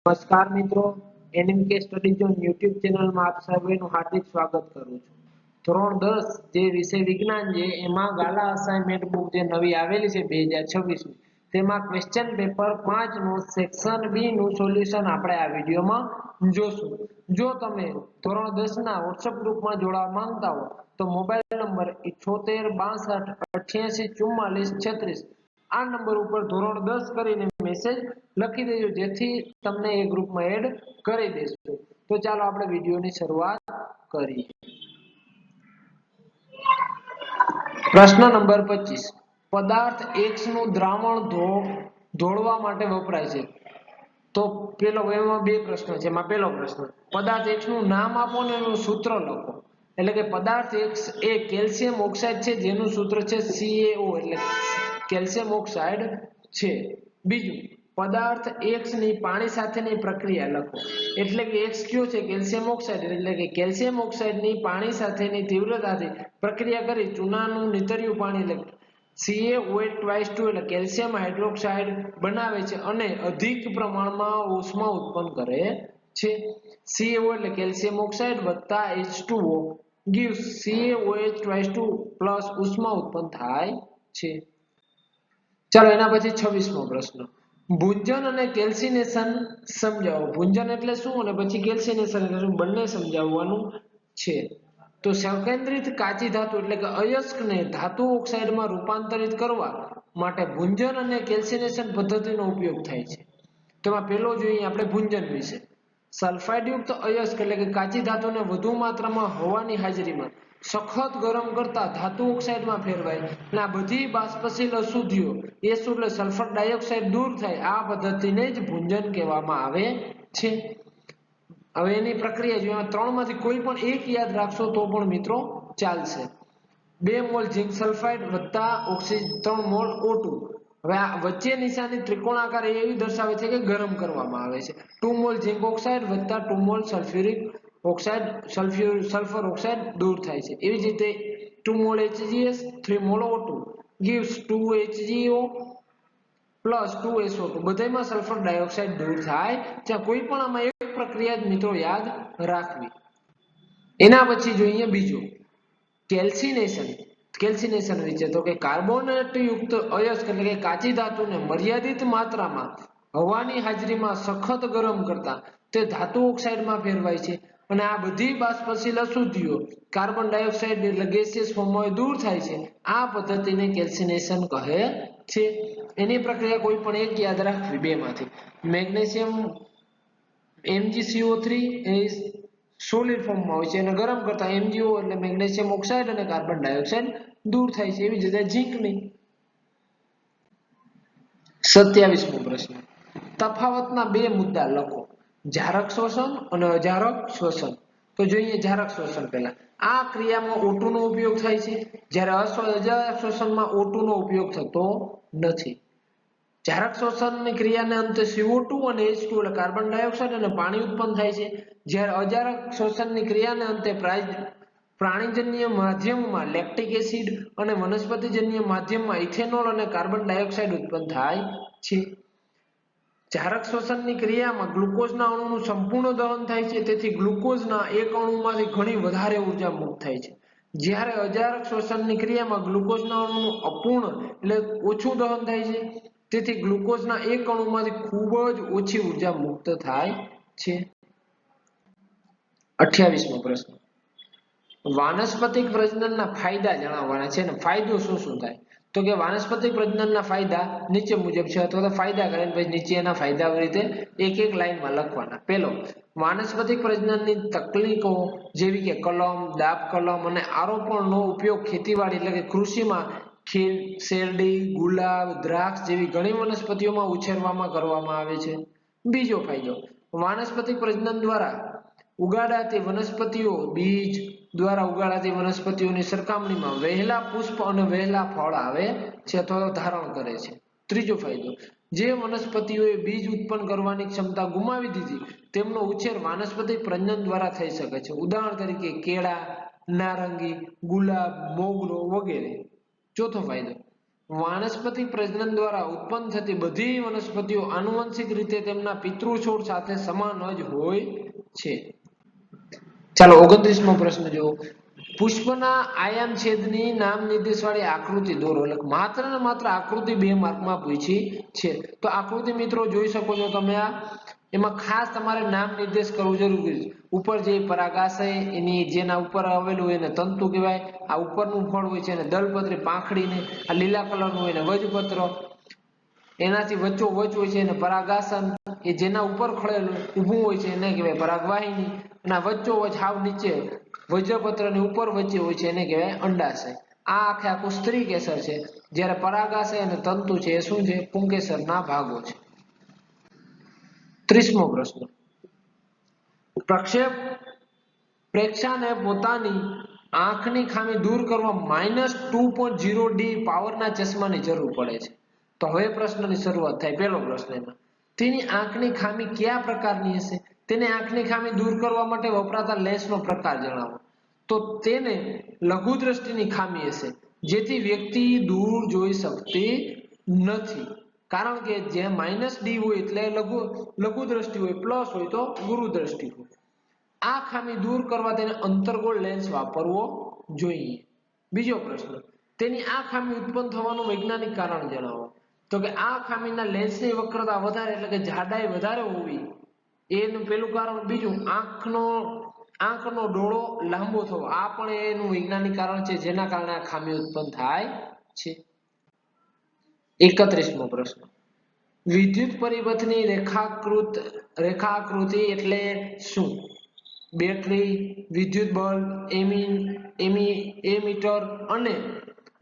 નમસ્કાર મિત્રો, એનએમકે study zone YouTube ચેનલમાં આપ સર્વેનું હાર્દિક સ્વાગત કરું છું. ધોરણ 10 જે વિષય વિજ્ઞાન છે એમાં ગાલા અસાઇનમેન્ટ બુક જે નવી આવેલી છે 2026 તેમાં ક્વેશ્ચન પેપર 5 નું સેક્શન બી નું સોલ્યુશન આપણે આ વિડિયોમાં જોશું. જો તમે ધોરણ 10 ના WhatsApp ગ્રુપમાં જોડાવા માંગતા હો તો મોબાઈલ નંબર 78 62 88 44 36 આ નંબર ઉપર ધોરણ 10 કરીને મેસેજ લખી દેજો જેથી તમને એ ગ્રુપમાં એડ કરી દેશું. તો ચાલો આપણે વિડિયોની શરૂઆત કરીએ. પ્રશ્ન નંબર 25 પદાર્થ X નું દ્રાવણ ઢોળવા માટે વપરાય છે. તો એમાં બે પ્રશ્ન છે. એમાં પહેલો પ્રશ્ન પદાર્થ X નું નામ આપો અને એનું સૂત્ર લખો. એટલે કે પદાર્થ X એ કેલ્શિયમ ઓક્સાઇડ છે જેનું સૂત્ર છે CaO એટલે કેલ્શિયમ ઓક્સાઇડ છે. બીજું પદાર્થ X ની પાણી સાથેની પ્રક્રિયા લખો. એટલે કે X કયો છે કેલ્શિયમ ઓક્સાઇડ એટલે કે કેલ્શિયમ ઓક્સાઇડની પાણી સાથેની તીવ્રતાથી પ્રક્રિયા કરી ચૂનાનું નીતર્યું પાણી એટલે CaOH2 એટલે કેલ્શિયમ હાઇડ્રોક્સાઇડ બનાવે છે અને અધિક પ્રમાણમાં ઉષ્મા ઉત્પન્ન કરે છે. CaO એટલે કેલ્શિયમ ઓક્સાઇડ વત્તા H2O gives CaOH2 પ્લસ ઉષ્મા ઉત્પન્ન થાય છે. ચાલો એના પછી 26મો પ્રશ્ન ભુંજન અને કેલ્સિનેશન સમજાવો. ભુંજન એટલે શું અને પછી કેલ્સિનેશન એટલે શું બંને સમજાવવાનું છે. તો સંકેન્દ્રિત કાચી ધાતુ એટલે કે અયસ્કને ધાતુ ઓક્સાઇડમાં રૂપાંતરિત કરવા માટે ભુંજન અને કેલ્સિનેશન પદ્ધતિનો ઉપયોગ થાય છે. તો પહેલો જોઈએ આપણે ભુંજન વિશે. સલ્ફાઇડ યુક્ત અયસ્ક એટલે કે કાચી ધાતુને વધુ માત્રામાં હવાની હાજરીમાં સખત ગરમ કરતા ધાતુ ઓક્સાઇડમાં ફેરવાય અને આ બધી બાષ્પશીલ અશુદ્ધિઓ એ શું એટલે સલ્ફર ડાયોક્સાઇડ દૂર થાય આ પદ્ધતિને જ ભુંજન કહેવામાં આવે છે. હવે એની પ્રક્રિયા જો ત્રણમાંથી કોઈ પણ એક યાદ રાખશો તો પણ મિત્રો ચાલશે. 2 મોલ ઝિંક સલ્ફાઇડ વત્તા ઓક્સિજન 3 મોલ O2. હવે આ વચ્ચે નિશાની ત્રિકોણાકાર એવી દર્શાવે છે કે ગરમ કરવામાં આવે છે. 2 મોલ ઝિંક ઓક્સાઇડ વત્તા 2 mall sulphuric oxide sulphur oxide દૂર થાય છે. એવી જ રીતે 2 mall HGS 3 mall O2 gives 2 HGO plus 2 SO2 બધામાં સલ્ફર ડાયોક્સાઇડ દૂર થાય છે. કોઈ પણ આમાં એક પ્રક્રિયા જ મિત્રો યાદ રાખવી. એના પછી જોઈએ બીજું કેલ્સિનેશન વિશે. તો કે કાર્બોનેટ યુક્ત અયસ્ક એટલે કે કાચી ધાતુને મર્યાદિત માત્રામાં હવાની હાજરીમાં સખત ગરમ કરતા તે ધાતુ ઓક્સાઇડમાં ફેરવાય છે અને આ બધી બાષ્પશીલ અશુદ્ધિઓ કાર્બન ડાયોક્સાઇડ એટલે ગેસિયસ ફોર્મમાં દૂર થાય છે. આ પદ્ધતિને કેલ્સિનેશન કહે છે. એની પ્રક્રિયા કોઈ પણ એક યાદ રાખવી બેમાંથી. મેગ્નેશિયમ MgCO3 એ સોલિડ ફોર્મમાં હોય છે અને ગરમ કરતા MgO એટલે મેગ્નેશિયમ ઓક્સાઇડ અને કાર્બન ડાયોક્સાઇડ દૂર થાય છે. એવી જ રીતે ઝીંકની. 27મો પ્રશ્ન તફાવતના બે મુદ્દા લખો. જારક શોષણ અને અજારક શોષણ. તો જોઈએ જારક શોષણ પહેલા. આ ક્રિયામાં O2 નો ઉપયોગ થાય છે જ્યારે અજારક શોષણમાં O2 નો ઉપયોગ થતો નથી. જારક શોષણની ક્રિયાને અંતે CO2 અને H2 એટલે કાર્બન ડાયોક્સાઇડ અને પાણી ઉત્પન્ન થાય છે. જ્યારે અજારક શોષણની ક્રિયાને અંતે પ્રાણીજન્ય માધ્યમમાં લેક્ટિક એસિડ અને વનસ્પતિજન્ય માધ્યમમાં ઇથેનોલ અને કાર્બન ડાયોક્સાઇડ ઉત્પન્ન થાય છે. જારક શોષણની ક્રિયામાં ગ્લુકોઝના અણુનું સંપૂર્ણ દહન થાય છે તેથી ગ્લુકોઝના એક અણુમાંથી ઘણી વધારે ઉર્જા મુક્ત થાય છે. જ્યારે અજારક શોષણની ક્રિયામાં ગ્લુકોઝના અણુનું અપૂર્ણ એટલે ઓછું દહન થાય છે તેથી ગ્લુકોઝના એક અણુમાંથી ખૂબ જ ઓછી ઉર્જા મુક્ત થાય છે. 28મો પ્રશ્ન વાનસ્પતિક પ્રજનનના ફાયદા જણાવવાના છે. ફાયદો શું થાય? તો કે વાનસ્પતિક પ્રજનનના ફાયદા નીચે મુજબ છે અથવા તો ફાયદા કરીને પછી નીચે એના ફાયદા રીતે એક એક લાઈનમાં લખવાના. પહેલો વાનસ્પતિક પ્રજનનની તકનીકો જેવી કે કલમ, દાબ કલમ અને આરોપણનો ઉપયોગ ખેતીવાડી એટલે કે કૃષિમાં શેરડી, ગુલાબ, દ્રાક્ષ જેવી ઘણી વનસ્પતિઓમાં ઉછેરમાં કરવામાં આવે છે. બીજો ફાયદો વાનસ્પતિક પ્રજનન દ્વારા ઉગાડાતી વનસ્પતિઓ બીજ દ્વારા ઉગાડાતી વનસ્પતિઓની સરખામણીમાં વહેલા પુષ્પ અને વહેલા ફળ આવે છે અથવા ધારણ કરે છે. ત્રીજો ફાયદો જે વનસ્પતિઓએ બીજ ઉત્પન્ન કરવાની ક્ષમતા ગુમાવી દીધી તેમનો ઉછેર વાનસ્પતિક પ્રજનન દ્વારા થઈ શકે છે. ઉદાહરણ તરીકે કેળા, નારંગી, ગુલાબ, મોગરો વગેરે. ચોથો ફાયદો વાનસ્પતિક પ્રજનન દ્વારા ઉત્પન્ન થતી બધી વનસ્પતિઓ આનુવંશિક રીતે તેમના પિતૃ છોડ સાથે સમાન જ હોય છે। ચાલો 29મો પ્રશ્ન જુઓ। પુષ્પના આયન છેદની નામ નિર્દેશવાળી આકૃતિ દોરો। એટલે માત્ર ને માત્ર આકૃતિ 2 માર્કમાં પૂછી છે। તો આકૃતિ મિત્રો જોઈ શકો છો તમે આ એમાં ખાસ તમારે નામ નિર્દેશ કરવું જરૂરી છે। ઉપર જે પરાગાશય એની જેના ઉપર આવેલું હોય એને તંતુ કહેવાય। આ ઉપરનું ફળ હોય છે એને દલપત્રી પાંખડીને, આ લીલા કલરનું હોય એને વજપત્ર, એનાથી વચ્ચોવચ હોય છે એને પરાગાસન, એ જેના ઉપર ખળેલું ઊભું હોય છે એને કહેવાય પરાગવાહિની, અને વચ્ચોવચ હાવ નીચે વજ્રપત્રની ઉપર વચ્ચે હોય છે એને કહેવાય અંડાશય। આ આખે આખું સ્ત્રી કેસર છે, જ્યારે પરાગાશય અને તંતુ છે એ શું છે? પુંકેસરના ભાગો છે। 30મો પ્રશ્ન, પ્રેક્ષાને પોતાની આંખની ખામી દૂર કરવા -2.0D પાવરના ચશ્માની જરૂર પડે છે। તો હવે પ્રશ્નની શરૂઆત થાય। પહેલો પ્રશ્ન એમાં તેની આંખની ખામી કયા પ્રકારની હશે? તેને આંખની ખામી દૂર કરવા માટે વપરાતા લેન્સનો પ્રકાર જણાવો। તો તેને લઘુ દ્રષ્ટિની ખામી હશે, જેથી વ્યક્તિ દૂર જોઈ શકતી નથી। કારણ કે જે -D હોય એટલે લઘુ દ્રષ્ટિ હોય, પ્લસ હોય તો ગુરુ દ્રષ્ટિ હોય। આ ખામી દૂર કરવા તેને અંતર્ગોળ લેન્સ વાપરવો જોઈએ। બીજો પ્રશ્ન, તેની આ ખામી ઉત્પન્ન થવાનું વૈજ્ઞાનિક કારણ જણાવો। તો કે આ ખામીના લેન્સની વક્રતા વધારે એટલે કે જાડાઈ વધારે હોવી એનું પેલું કારણ। બીજું, આંખનો ડોળો લાંબો થવો, આ પણ એનું વૈજ્ઞાનિક કારણ છે જેના કારણે આ ખામી ઉત્પન્ન થાય છે। 31મો પ્રશ્ન, વિદ્યુત પરિપથની રેખાકૃતિ એટલે શું? બેટરી, વિદ્યુત બલ્બ, એમીટર અને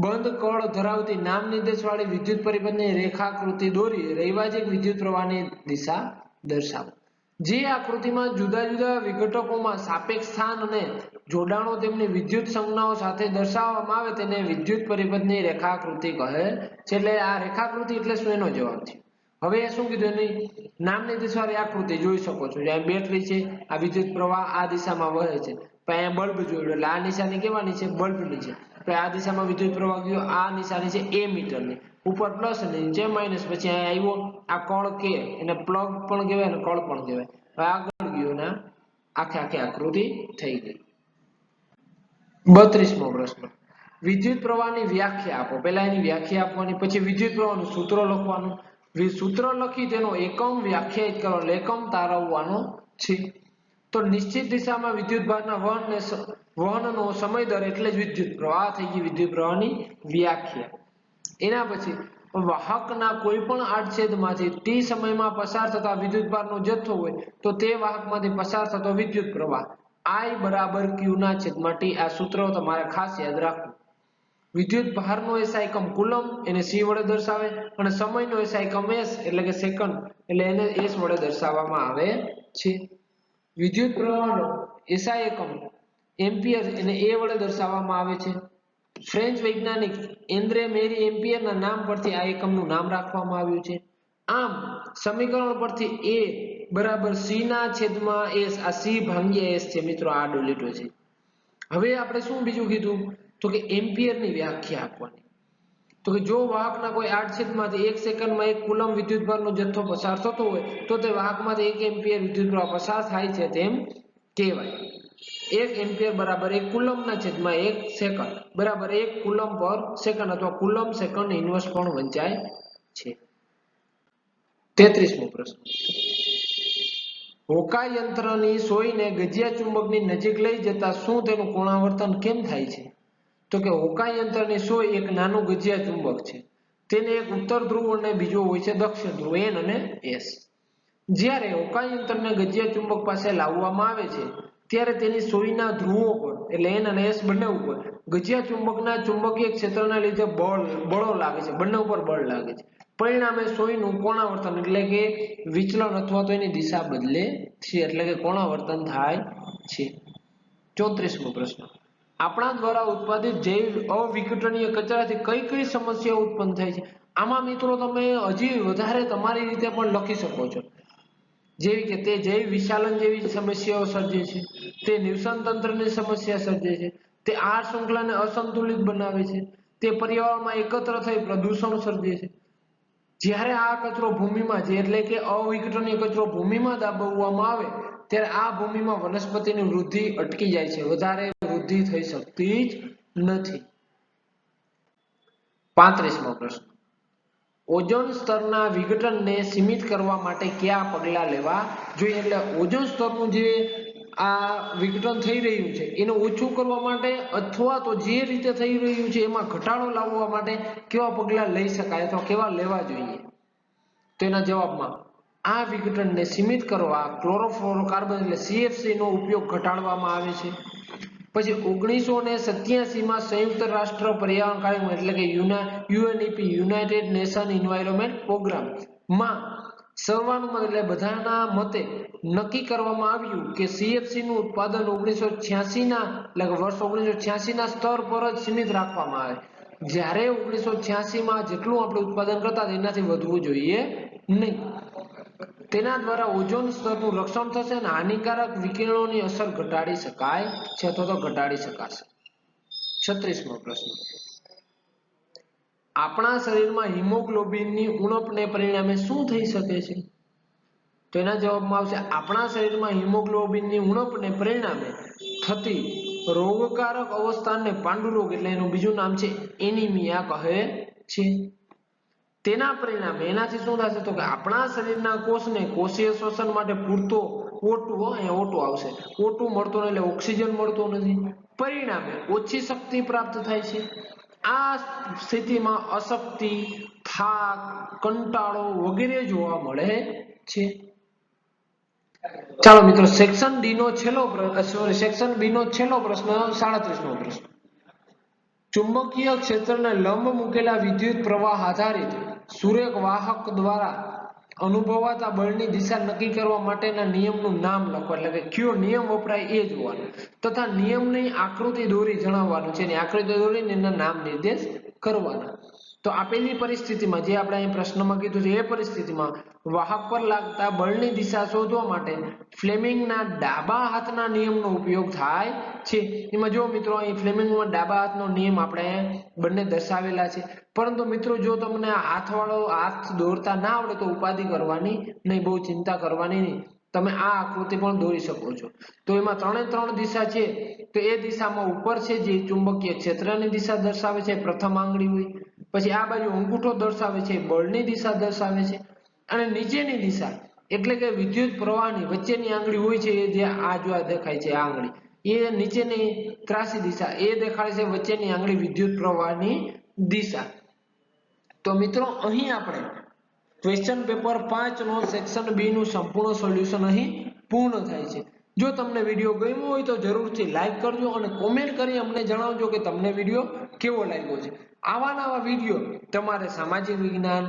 બંધ કળ ધરાવતી નામ નિર્દેશવાળી વિદ્યુત પરિપથની રેખાકૃતિ દોરી રૈવાજિક વિદ્યુત પ્રવાહની દિશા દર્શાવો। જે આકૃતિમાં જુદા જુદા વિઘટકોમાં સાપેક્ષ સ્થાન અને જોડાણો તેમની વિદ્યુત સંજ્ઞાઓ સાથે દર્શાવવામાં આવે તેને વિદ્યુત પરિપથની રેખાકૃતિ કહે છે। એટલે આ રેખાકૃતિ એટલે શું એનો જવાબ છે। હવે શું કીધું? એની નામ નિર્દેશવાળી આકૃતિ જોઈ શકો છો। જ્યાં બેટરી છે, આ વિદ્યુત પ્રવાહ આ દિશામાં વહે છે, પછી અહીંયા બલ્બ જોયું એટલે આ નિશાની કેવાની છે? બલ્બની છે। પછી આ દિશામાં વિદ્યુત પ્રવાહ ગયો, આ નિશાની છે એમીટરની, ઉપર પ્લસ અને નીચે માઇનસ। પછી અહીંયા આવ્યો આ કળ કે એને પ્લગ પણ કહેવાય અને કળ પણ કહેવાય। હવે આગળ ગયો ને આખી આકૃતિ થઈ ગઈ। 32મો પ્રશ્ન, વિદ્યુત પ્રવાહની વ્યાખ્યા આપો। પહેલા એની વ્યાખ્યા આપવાની, પછી વિદ્યુત પ્રવાહનું સૂત્ર લખવાનું, સૂત્ર લખી તેનો એકમ વ્યાખ્યાયિત કરો, એકમ તારવવાનો છે। તો નિશ્ચિત દિશામાં વિદ્યુત ભારના વહનનો સમય દર એટલે જ વિદ્યુત પ્રવાહ થઈ ગઈ વિદ્યુત પ્રવાહની વ્યાખ્યા। એના પછી વાહકના કોઈ પણ આડછેદમાંથી t સમયમાં પસાર થતા વિદ્યુત ભારનો જથ્થો હોય તો તે વાહકમાંથી પસાર થતો વિદ્યુત પ્રવાહ I બરાબર Q ના છેદમાં T। આ સૂત્ર તમારે ખાસ યાદ રાખવું। વિદ્યુત ભારનો SI એકમ કુલમ એને C વડે દર્શાવે, અને સમયનો SI એકમ S એટલે કે સેકન્ડ એટલે એને S વડે દર્શાવવામાં આવે છે। વિદ્યુત પ્રવાહનો SI એકમ એમ્પિયર એને A વડે દર્શાવવામાં આવે છે। ફ્રેન્ચ વૈજ્ઞાનિક એન્દ્રે મેરી એમ્પિયરના નામ પરથી આ એકમનું નામ રાખવામાં આવ્યું છે। આમ સમીકરણ પરથી A બરાબર C ના છેદમાં S, આ C ભાગ્યા S છે મિત્રો, આ આડો લીટો છે। હવે આપણે શું બીજું કીધું? તો કે એમ્પિયરની વ્યાખ્યા આપવાની। તો કે જો વાહકના કોઈ આડછેદમાંથી 1 સેકન્ડમાં 1 કુલમ વિદ્યુતભારનો જથ્થો પસાર થતો હોય તો તે વાહકમાંથી 1 એમ્પિયર વિદ્યુતપ્રવાહ પસાર થાય છે તેમ કહેવાય। 1 એમ્પિયર બરાબર 1 કુલમના છેદમાં 1 સેકન્ડ બરાબર 1 કુલમ પર સેકન્ડ અથવા કુલમ સેકન્ડ ઇન્વર્સ પણ વંચાય છે। 33મો પ્રશ્ન, હોકા યંત્રની સોયને ગજિયા ચુંબકની નજીક લઈ જતા શું તેનું કોણાવર્તન કેમ થાય છે? તો કે હોકા યંત્રની સોય એક નાનું ગજિયા ચુંબક છે। તેને એક ઉત્તર ધ્રુવ અને બીજો હોય છે દક્ષિણ ધ્રુવ, N અને S। જ્યારે હોકા યંત્રને ગજિયા ચુંબક પાસે લાવવામાં આવે છે ત્યારે તેની સોયના ધ્રુવો પર એટલે N અને S બંને ઉપર ગજિયા ચુંબકના ચુંબકીય ક્ષેત્રના લીધે બળો લાગે છે, બંને ઉપર બળ લાગે છે। પરિણામે સોયનું કોણાવર્તન એટલે કે વિચલન અથવા તો એની દિશા બદલે છે, એટલે કે કોણાવર્તન થાય છે। 34મો પ્રશ્ન, આપણા દ્વારા ઉત્પાદિત જૈવ અવિઘટનીય કચરાથી કઈ કઈ સમસ્યાઓ ઉત્પન્ન થાય છે? આમાં મિત્રો તમે હજી વધારે તમારી રીતે પણ લખી શકો છો, જેવી કે તે જૈવ વિશાલન જેવી સમસ્યાઓ સર્જે છે, તે નિવસન તંત્રની સમસ્યા સર્જે છે, તે આહાર શૃંખલાને અસંતુલિત બનાવે છે, તે પર્યાવરણમાં એકત્ર થઈ પ્રદૂષણ સર્જે છે. જ્યારે આ કચરો ભૂમિમાં જે એટલે કે અવિઘટનીય કચરો ભૂમિમાં દાબવામાં આવે ત્યારે આ ભૂમિમાં વનસ્પતિની વૃદ્ધિ અટકી જાય છે, વધારે વૃદ્ધિ થઈ શકતી જ નથી. 35મો પ્રશ્ન, ઓઝોન સ્તરના વિઘટનને સીમિત કરવા માટે કયા પગલાં લેવા જોઈએ? એટલે ઓઝોન સ્તરનું જે આ વિઘટન થઈ રહ્યું છે એને ઓછું કરવા માટે અથવા તો જે રીતે થઈ રહ્યું છે એમાં ઘટાડો લાવવા માટે કેવા પગલાં લઈ શકાય અથવા કેવા લેવા જોઈએ? તેના જવાબમાં આ વિઘટનને સીમિત કરવા ક્લોરોફ્લોરોકાર્બન એટલે CFC નો ઉપયોગ ઘટાડવામાં આવે છે. પછી 1987 માં સંયુક્ત રાષ્ટ્ર પર્યાવરણ કાર્યક્રમ એટલે કે UNEP united nation environment programme માં સર્વાનુમતે એટલે બધાના મતે નક્કી કરવામાં આવ્યું કે CFC નું ઉત્પાદન 1986 ના એટલે કે વર્ષ 1986 ના સ્તર પર જ સીમિત રાખવામાં આવે. જ્યારે 1986 માં જેટલું આપણે ઉત્પાદન કરતા એનાથી વધવું જોઈએ નહીં. તેના દ્વારા ઓઝોન સ્તરનું રક્ષણ થશે અને હાનિકારક વિકિરણોની અસર ઘટાડી શકાય છે અથવા તો ઘટાડી શકાશે. 36મો પ્રશ્ન, આપણા શરીરમાં હિમોગ્લોબિનની ઉણપને પરિણામે શું થઈ શકે છે? તો એના જવાબમાં આવશે આપણા શરીરમાં હિમોગ્લોબિનની ઉણપને પરિણામે થતી રોગકારક અવસ્થાને પાંડુરોગ એટલે એનું બીજું નામ છે એનિમિયા કહે છે. તેના પરિણામે એનાથી શું થશે તો કે આપણા શરીરના કોષને કોષીય શ્વસન માટે પૂરતો O2 આવશે, O2 મળતો નથી એટલે ઓક્સિજન મળતો નથી. પરિણામે ઓછી શક્તિ પ્રાપ્ત થાય છે. આ સ્થિતિમાં અશક્તિ, થાક, કંટાળો વગેરે જોવા મળે છે. ચાલો મિત્રો, સેક્શન બી નો છેલ્લો પ્રશ્ન 37મો પ્રશ્ન, ચુંબકીય ક્ષેત્રને લંબ મૂકેલા વિદ્યુત પ્રવાહ આધારિત સુરેખ વાહક દ્વારા અનુભવાતા બળની દિશા નક્કી કરવા માટેના નિયમનું નામ લખો. એટલે કે કયો નિયમ વપરાય એ જોવાનું તથા નિયમની આકૃતિ દોરી જણાવવાનું છે. આકૃતિ દોરીને એના નામ નિર્દેશ કરવાના. તો આપેલી પરિસ્થિતિમાં જે આપણે અહીં પ્રશ્નમાં કીધું છે એ પરિસ્થિતિમાં વાહક પર લાગતા બળની દિશા શોધવા માટે ફ્લેમિંગના ડાબા હાથના નિયમનો ઉપયોગ થાય છે. એમાં જો મિત્રો અહીં ફ્લેમિંગમાં ડાબા હાથનો નિયમ આપણે બંને દર્શાવેલા છે. પરંતુ મિત્રો જો તમને હાથ દોરતા ના આવડે તો ઉપાધિ કરવાની નહીં, બહુ ચિંતા કરવાની નહીં. તમે આ આકૃતિ પણ દોરી શકો છો. તો એમાં 3 દિશા છે. તો એ દિશામાં ઉપર છે જે ચુંબકીય ક્ષેત્રની દિશા દર્શાવે છે, પ્રથમ આંગળી હોય. પછી આ બાજુ અંગૂઠો દર્શાવે છે, બળની દિશા દર્શાવે છે. અને નીચેની દિશા એટલે કે વિદ્યુત પ્રવાહની વચ્ચેની આંગળી હોય છે, એ જે આ જો દેખાય છે આ આંગળી, એ નીચેની ત્રાસી દિશા એ દેખાડે છે વચ્ચેની આંગળી વિદ્યુત પ્રવાહની દિશા. તો મિત્રો અહીં આપણે ક્વેશ્ચન પેપર 5 નો સેક્શન બી નું સંપૂર્ણ સોલ્યુશન અહીં પૂર્ણ થાય છે. જો તમને વિડીયો ગમ્યો હોય તો જરૂરથી લાઈક કરજો અને કોમેન્ટ કરી અમને જણાવજો કે તમને વિડીયો કેવો લાગ્યો છે. આવા નવા વિડીયો તમારે સામાજિક વિજ્ઞાન,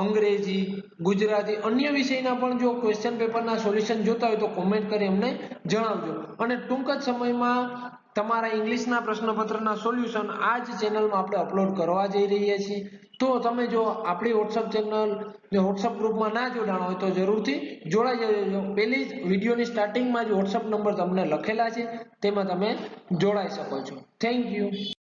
અંગ્રેજી, ગુજરાતી, અન્ય વિષયના પણ જો ક્વેશ્ચન પેપરના સોલ્યુશન જોતા હોય તો કોમેન્ટ કરી અમને જણાવજો. અને ટૂંક જ સમયમાં તમારા ઇંગ્લિશના પ્રશ્નપત્રના સોલ્યુશન આ જ ચેનલમાં આપણે અપલોડ કરવા જઈ રહ્યા છીએ. તો તમે જો આપણી વોટ્સઅપ ચેનલ વોટ્સઅપ ગ્રુપમાં ના જોડાણ હોય તો જરૂરથી જોડાઈ જજો. પહેલી જ વિડીયોની સ્ટાર્ટિંગમાં જ વોટ્સઅપ નંબર તમને લખેલા છે, તેમાં તમે જોડાઈ શકો છો. Thank you.